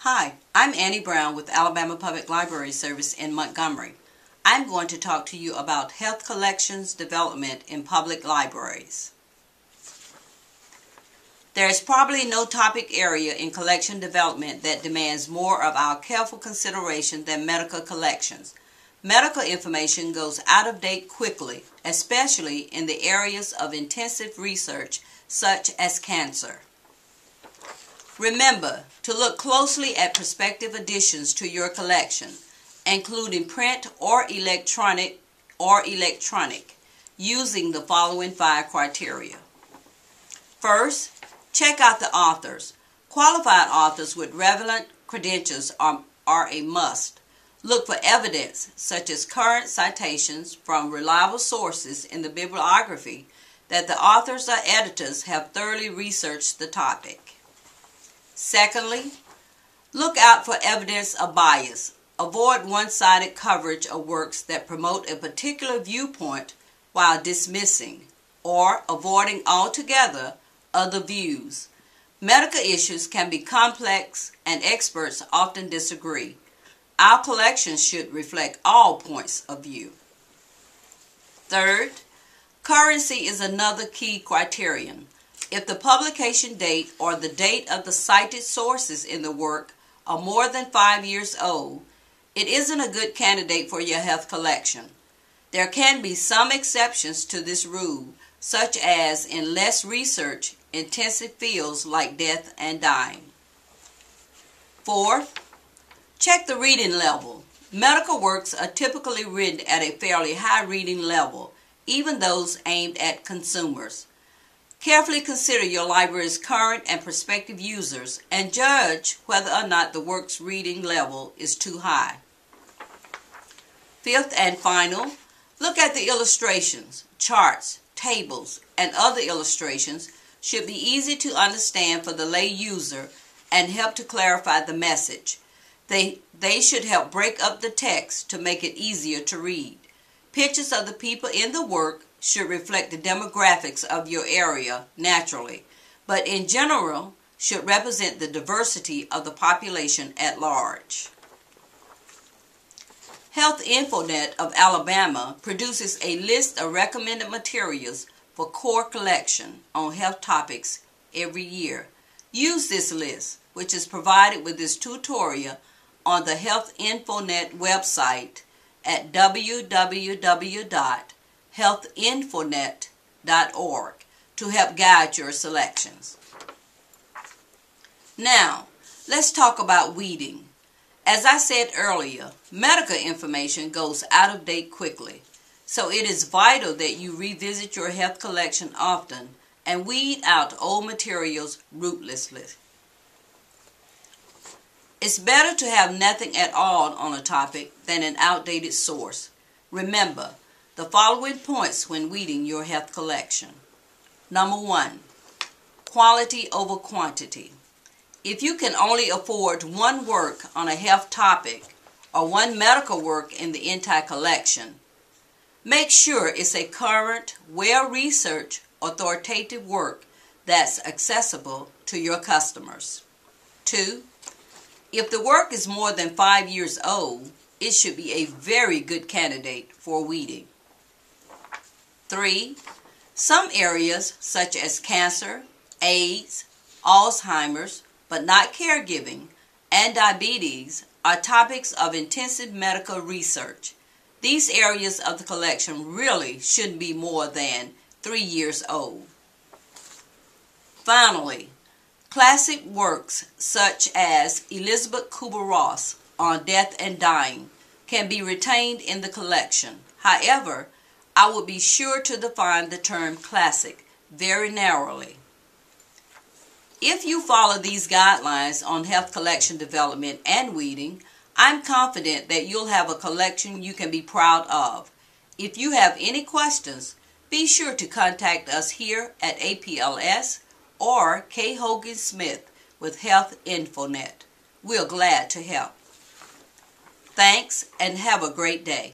Hi, I'm Annie Brown with Alabama Public Library Service in Montgomery. I'm going to talk to you about health collections development in public libraries. There is probably no topic area in collection development that demands more of our careful consideration than medical collections. Medical information goes out of date quickly, especially in the areas of intensive research such as cancer. Remember to look closely at prospective additions to your collection, including print or electronic, using the following 5 criteria. First, check out the authors. Qualified authors with relevant credentials are a must. Look for evidence, such as current citations from reliable sources in the bibliography, that the authors or editors have thoroughly researched the topic. Secondly, look out for evidence of bias. Avoid one-sided coverage of works that promote a particular viewpoint while dismissing or avoiding altogether other views. Medical issues can be complex and experts often disagree. Our collections should reflect all points of view. Third, currency is another key criterion. If the publication date or the date of the cited sources in the work are more than 5 years old, it isn't a good candidate for your health collection. There can be some exceptions to this rule, such as in less research-intensive fields like death and dying. Fourth, check the reading level. Medical works are typically written at a fairly high reading level, even those aimed at consumers. Carefully consider your library's current and prospective users and judge whether or not the work's reading level is too high. Fifth and final, look at the illustrations. Charts, tables, and other illustrations should be easy to understand for the lay user and help to clarify the message. They should help break up the text to make it easier to read. Pictures of the people in the work should reflect the demographics of your area naturally, but in general should represent the diversity of the population at large. Health InfoNet of Alabama produces a list of recommended materials for core collection on health topics every year. Use this list, which is provided with this tutorial on the Health InfoNet website at www.healthinfonet.org to help guide your selections. Now, let's talk about weeding. As I said earlier, medical information goes out of date quickly, so it is vital that you revisit your health collection often and weed out old materials ruthlessly. It's better to have nothing at all on a topic than an outdated source. Remember the following points when weeding your health collection. Number 1, quality over quantity. If you can only afford one work on a health topic or one medical work in the entire collection, make sure it's a current, well-researched, authoritative work that's accessible to your customers. 2, if the work is more than 5 years old, it should be a very good candidate for weeding. 3, some areas such as cancer, AIDS, Alzheimer's, but not caregiving, and diabetes are topics of intensive medical research. These areas of the collection really shouldn't be more than 3 years old. Finally, classic works such as Elizabeth Kubler-Ross on death and dying can be retained in the collection. However, I would be sure to define the term classic very narrowly. If you follow these guidelines on health collection development and weeding, I'm confident that you'll have a collection you can be proud of. If you have any questions, be sure to contact us here at APLS or K. Hogan Smith with Health InfoNet. We're glad to help. Thanks and have a great day.